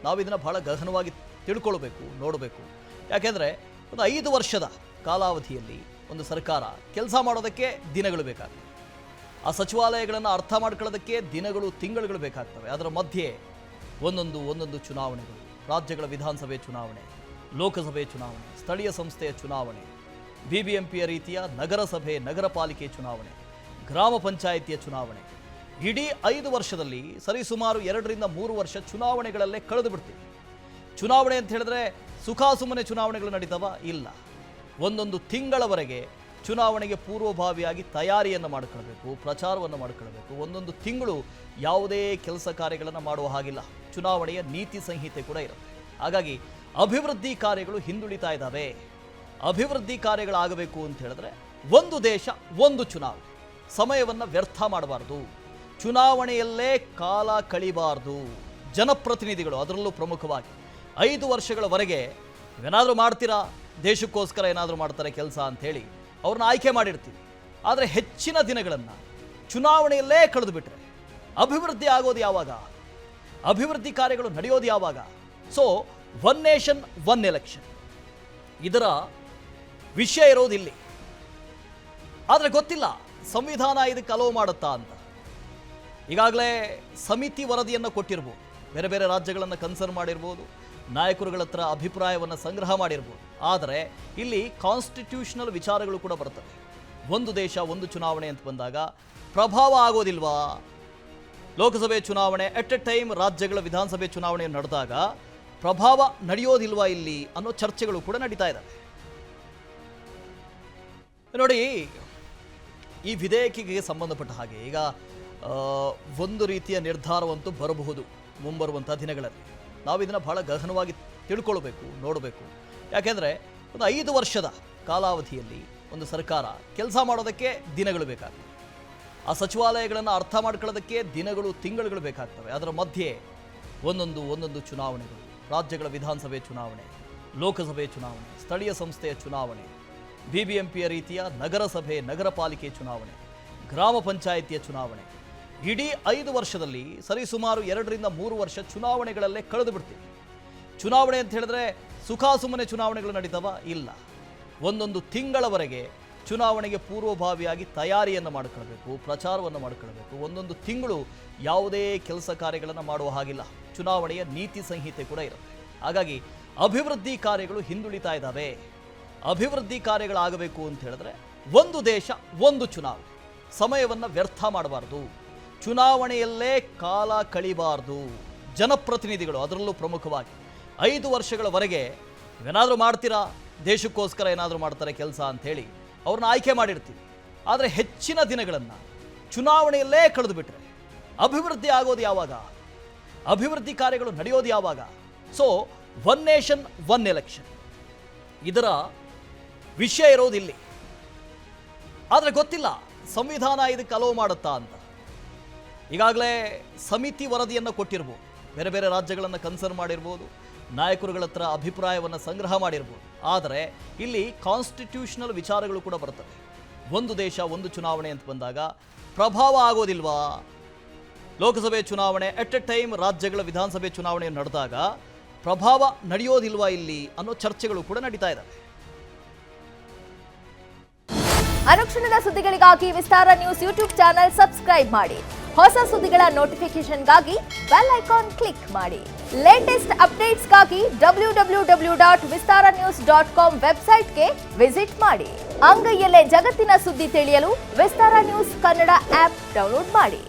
ನಾವು ಇದನ್ನು ಬಹಳ ಗಹನವಾಗಿ ತಿಳ್ಕೊಳ್ಬೇಕು, ನೋಡಬೇಕು. ಯಾಕೆಂದರೆ ಒಂದು 5 ವರ್ಷದ ಕಾಲಾವಧಿಯಲ್ಲಿ ಒಂದು ಸರ್ಕಾರ ಕೆಲಸ ಮಾಡೋದಕ್ಕೆ ದಿನಗಳು ಬೇಕಾಗ್ತವೆ. ಆ ಸಚಿವಾಲಯಗಳನ್ನು ಅರ್ಥ ಮಾಡ್ಕೊಳ್ಳೋದಕ್ಕೆ ದಿನಗಳು, ತಿಂಗಳುಗಳು ಬೇಕಾಗ್ತವೆ. ಅದರ ಮಧ್ಯೆ ಒಂದೊಂದು ಚುನಾವಣೆಗಳು, ರಾಜ್ಯಗಳ ವಿಧಾನಸಭೆ ಚುನಾವಣೆ, ಲೋಕಸಭೆ ಚುನಾವಣೆ, ಸ್ಥಳೀಯ ಸಂಸ್ಥೆಯ ಚುನಾವಣೆ, BBMPಯ ರೀತಿಯ ನಗರಸಭೆ, ನಗರ ಪಾಲಿಕೆ ಚುನಾವಣೆ, ಗ್ರಾಮ ಪಂಚಾಯಿತಿಯ ಚುನಾವಣೆ. ಇಡೀ 5 ವರ್ಷದಲ್ಲಿ ಸರಿಸುಮಾರು 2 ರಿಂದ 3 ವರ್ಷ ಚುನಾವಣೆಗಳಲ್ಲೇ ಕಳೆದು ಬಿಡ್ತೀವಿ. ಚುನಾವಣೆ ಅಂತ ಹೇಳಿದ್ರೆ ಸುಖಾಸುಮ್ಮನೆ ಚುನಾವಣೆಗಳು ನಡೀತವ? ಇಲ್ಲ. ಒಂದೊಂದು ತಿಂಗಳವರೆಗೆ ಚುನಾವಣೆಗೆ ಪೂರ್ವಭಾವಿಯಾಗಿ ತಯಾರಿಯನ್ನು ಮಾಡಿಕೊಳ್ಬೇಕು, ಪ್ರಚಾರವನ್ನು ಮಾಡಿಕೊಳ್ಬೇಕು. ಒಂದೊಂದು ತಿಂಗಳು ಯಾವುದೇ ಕೆಲಸ ಕಾರ್ಯಗಳನ್ನು ಮಾಡುವ ಹಾಗಿಲ್ಲ. ಚುನಾವಣೆಯ ನೀತಿ ಸಂಹಿತೆ ಕೂಡ ಇರುತ್ತೆ. ಹಾಗಾಗಿ ಅಭಿವೃದ್ಧಿ ಕಾರ್ಯಗಳು ಹಿಂದುಳಿತಾ ಇದ್ದಾವೆ. ಅಭಿವೃದ್ಧಿ ಕಾರ್ಯಗಳಾಗಬೇಕು ಅಂತ ಹೇಳಿದ್ರೆ ಒಂದು ದೇಶ ಒಂದು ಚುನಾವಣೆ, ಸಮಯವನ್ನು ವ್ಯರ್ಥ ಮಾಡಬಾರ್ದು, ಚುನಾವಣೆಯಲ್ಲೇ ಕಾಲ ಕಳಿಬಾರ್ದು. ಜನಪ್ರತಿನಿಧಿಗಳು ಅದರಲ್ಲೂ ಪ್ರಮುಖವಾಗಿ 5 ವರ್ಷಗಳವರೆಗೆ ಏನಾದರೂ ಮಾಡ್ತೀರಾ, ದೇಶಕ್ಕೋಸ್ಕರ ಏನಾದರೂ ಮಾಡ್ತಾರೆ ಕೆಲಸ ಅಂಥೇಳಿ ಅವ್ರನ್ನ ಆಯ್ಕೆ ಮಾಡಿರ್ತೀವಿ. ಆದರೆ ಹೆಚ್ಚಿನ ದಿನಗಳನ್ನು ಚುನಾವಣೆಯಲ್ಲೇ ಕಳೆದು ಬಿಟ್ರೆ ಅಭಿವೃದ್ಧಿ ಆಗೋದು ಯಾವಾಗ? ಅಭಿವೃದ್ಧಿ ಕಾರ್ಯಗಳು ನಡೆಯೋದು ಯಾವಾಗ? So one nation one election ಇದರ ವಿಷಯ ಇರೋದಿಲ್ಲಿ. ಆದರೆ ಗೊತ್ತಿಲ್ಲ ಸಂವಿಧಾನ ಇದಕ್ಕೆ ಅಲೋ ಮಾಡುತ್ತಾ ಅಂತ. ಈಗಾಗಲೇ ಸಮಿತಿ ವರದಿಯನ್ನು ಕೊಟ್ಟಿರ್ಬೋದು, ಬೇರೆ ಬೇರೆ ರಾಜ್ಯಗಳನ್ನು ಕನ್ಸರ್ನ್ ಮಾಡಿರ್ಬೋದು, ನಾಯಕರುಗಳ ಹತ್ರ ಅಭಿಪ್ರಾಯವನ್ನು ಸಂಗ್ರಹ ಮಾಡಿರ್ಬೋದು. ಆದರೆ ಇಲ್ಲಿ ಕಾನ್ಸ್ಟಿಟ್ಯೂಷನಲ್ ವಿಚಾರಗಳು ಕೂಡ ಬರ್ತವೆ. ಒಂದು ದೇಶ ಒಂದು ಚುನಾವಣೆ ಅಂತ ಬಂದಾಗ ಪ್ರಭಾವ ಆಗೋದಿಲ್ವಾ? ಲೋಕಸಭೆ ಚುನಾವಣೆ ಎಟ್ ಎ ಟೈಮ್ ರಾಜ್ಯಗಳ ವಿಧಾನಸಭೆ ಚುನಾವಣೆ ನಡೆದಾಗ ಪ್ರಭಾವ ನಡೆಯೋದಿಲ್ವಾ ಇಲ್ಲಿ ಅನ್ನೋ ಚರ್ಚೆಗಳು ಕೂಡ ನಡೀತಾ ಇದ್ದಾವೆ. ನೋಡಿ, ಈ ವಿಧೇಯಕಿಗೆ ಸಂಬಂಧಪಟ್ಟ ಹಾಗೆ ಈಗ ಒಂದು ರೀತಿಯ ನಿರ್ಧಾರವಂತೂ ಬರಬಹುದು ಮುಂಬರುವಂಥ ದಿನಗಳಲ್ಲಿ. ನಾವು ಇದನ್ನು ಬಹಳ ಗಹನವಾಗಿ ತಿಳ್ಕೊಳ್ಬೇಕು, ನೋಡಬೇಕು. ಯಾಕೆಂದರೆ ಒಂದು 5 ವರ್ಷದ ಕಾಲಾವಧಿಯಲ್ಲಿ ಒಂದು ಸರ್ಕಾರ ಕೆಲಸ ಮಾಡೋದಕ್ಕೆ ದಿನಗಳು ಬೇಕಾಗ್ತವೆ. ಆ ಸಚಿವಾಲಯಗಳನ್ನು ಅರ್ಥ ಮಾಡ್ಕೊಳ್ಳೋದಕ್ಕೆ ದಿನಗಳು, ತಿಂಗಳುಗಳು ಬೇಕಾಗ್ತವೆ. ಅದರ ಮಧ್ಯೆ ಒಂದೊಂದು ಚುನಾವಣೆಗಳು, ರಾಜ್ಯಗಳ ವಿಧಾನಸಭೆ ಚುನಾವಣೆ, ಲೋಕಸಭೆ ಚುನಾವಣೆ, ಸ್ಥಳೀಯ ಸಂಸ್ಥೆಯ ಚುನಾವಣೆ, BBMPಯ ರೀತಿಯ ನಗರಸಭೆ, ನಗರ ಪಾಲಿಕೆ ಚುನಾವಣೆ, ಗ್ರಾಮ ಪಂಚಾಯಿತಿಯ ಚುನಾವಣೆ. ಇಡೀ 5 ವರ್ಷದಲ್ಲಿ ಸರಿಸುಮಾರು 2 ರಿಂದ 3 ವರ್ಷ ಚುನಾವಣೆಗಳಲ್ಲೇ ಕಳೆದು ಬಿಡ್ತೀವಿ. ಚುನಾವಣೆ ಅಂತ ಹೇಳಿದ್ರೆ ಸುಖಾಸುಮ್ಮನೆ ಚುನಾವಣೆಗಳು ನಡೀತವ? ಇಲ್ಲ. ಒಂದೊಂದು ತಿಂಗಳವರೆಗೆ ಚುನಾವಣೆಗೆ ಪೂರ್ವಭಾವಿಯಾಗಿ ತಯಾರಿಯನ್ನು ಮಾಡಿಕೊಳ್ಬೇಕು, ಪ್ರಚಾರವನ್ನು ಮಾಡಿಕೊಳ್ಬೇಕು. ಒಂದೊಂದು ತಿಂಗಳು ಯಾವುದೇ ಕೆಲಸ ಕಾರ್ಯಗಳನ್ನು ಮಾಡುವ ಹಾಗಿಲ್ಲ. ಚುನಾವಣೆಯ ನೀತಿ ಸಂಹಿತೆ ಕೂಡ ಇರುತ್ತೆ. ಹಾಗಾಗಿ ಅಭಿವೃದ್ಧಿ ಕಾರ್ಯಗಳು ಹಿಂದುಳಿತಾ ಇದ್ದಾವೆ. ಅಭಿವೃದ್ಧಿ ಕಾರ್ಯಗಳಾಗಬೇಕು ಅಂತ ಹೇಳಿದ್ರೆ ಒಂದು ದೇಶ ಒಂದು ಚುನಾವಣೆ, ಸಮಯವನ್ನು ವ್ಯರ್ಥ ಮಾಡಬಾರ್ದು, ಚುನಾವಣೆಯಲ್ಲೇ ಕಾಲ ಕಳಿಬಾರ್ದು. ಜನಪ್ರತಿನಿಧಿಗಳು ಅದರಲ್ಲೂ ಪ್ರಮುಖವಾಗಿ 5 ವರ್ಷಗಳವರೆಗೆ ಏನಾದರೂ ಮಾಡ್ತೀರಾ, ದೇಶಕ್ಕೋಸ್ಕರ ಏನಾದರೂ ಮಾಡ್ತಾರೆ ಕೆಲಸ ಅಂಥೇಳಿ ಅವ್ರನ್ನ ಆಯ್ಕೆ ಮಾಡಿರ್ತೀವಿ. ಆದರೆ ಹೆಚ್ಚಿನ ದಿನಗಳನ್ನು ಚುನಾವಣೆಯಲ್ಲೇ ಕಳೆದು ಬಿಟ್ರೆ ಅಭಿವೃದ್ಧಿ ಆಗೋದು ಯಾವಾಗ? ಅಭಿವೃದ್ಧಿ ಕಾರ್ಯಗಳು ನಡೆಯೋದು ಯಾವಾಗ? So one nation one election ಇದರ ವಿಷಯ ಇರೋದಿಲ್ಲಿ. ಆದರೆ ಗೊತ್ತಿಲ್ಲ ಸಂವಿಧಾನ ಇದಕ್ಕೆ ಅಲೋ ಮಾಡುತ್ತಾ ಅಂತ. ಈಗಾಗಲೇ ಸಮಿತಿ ವರದಿಯನ್ನು ಕೊಟ್ಟಿರ್ಬೋದು, ಬೇರೆ ಬೇರೆ ರಾಜ್ಯಗಳನ್ನು ಕನ್ಸರ್ನ್ ಮಾಡಿರ್ಬೋದು, ನಾಯಕರುಗಳ ಹತ್ರ ಅಭಿಪ್ರಾಯವನ್ನು ಸಂಗ್ರಹ ಮಾಡಿರ್ಬೋದು. ಆದರೆ ಇಲ್ಲಿ ಕಾನ್ಸ್ಟಿಟ್ಯೂಷನಲ್ ವಿಚಾರಗಳು ಕೂಡ ಬರ್ತವೆ. ಒಂದು ದೇಶ ಒಂದು ಚುನಾವಣೆ ಅಂತ ಬಂದಾಗ ಪ್ರಭಾವ ಆಗೋದಿಲ್ವಾ? ಲೋಕಸಭೆ ಚುನಾವಣೆ ಎಟ್ ಎ ಟೈಮ್ ರಾಜ್ಯಗಳ ವಿಧಾನಸಭೆ ಚುನಾವಣೆ ನಡೆದಾಗ ಪ್ರಭಾವ ನಡೆಯೋದಿಲ್ವಾ ಇಲ್ಲಿ ಅನ್ನೋ ಚರ್ಚೆಗಳು ಕೂಡ ನಡೀತಾ ಇದ್ದಾವೆ. ಅನುಕ್ಷಣದ ಸುದ್ದಿಗಳಿಗಾಗಿ ವಿಸ್ತಾರ ನ್ಯೂಸ್ ಯೂಟ್ಯೂಬ್ ಚಾನೆಲ್ ಸಬ್ಸ್ಕ್ರೈಬ್ ಮಾಡಿ. ಹೊಸ ಸುದ್ದಿಗಳ ನೋಟಿಫಿಕೇಶನ್ಗಾಗಿ ಬೆಲ್ ಐಕಾನ್ ಕ್ಲಿಕ್ ಮಾಡಿ. ಲೇಟೆಸ್ಟ್ ಅಪ್ಡೇಟ್ಸ್ಗಾಗಿ www.vistaranews.com ವೆಬ್ಸೈಟ್ಗೆ ವಿಸಿಟ್ ಮಾಡಿ. ಅಂಗೈಯಲ್ಲೇ ಜಗತ್ತಿನ ಸುದ್ದಿ ತಿಳಿಯಲು ವಿಸ್ತಾರ ನ್ಯೂಸ್ ಕನ್ನಡ ಆಪ್ ಡೌನ್ಲೋಡ್ ಮಾಡಿ.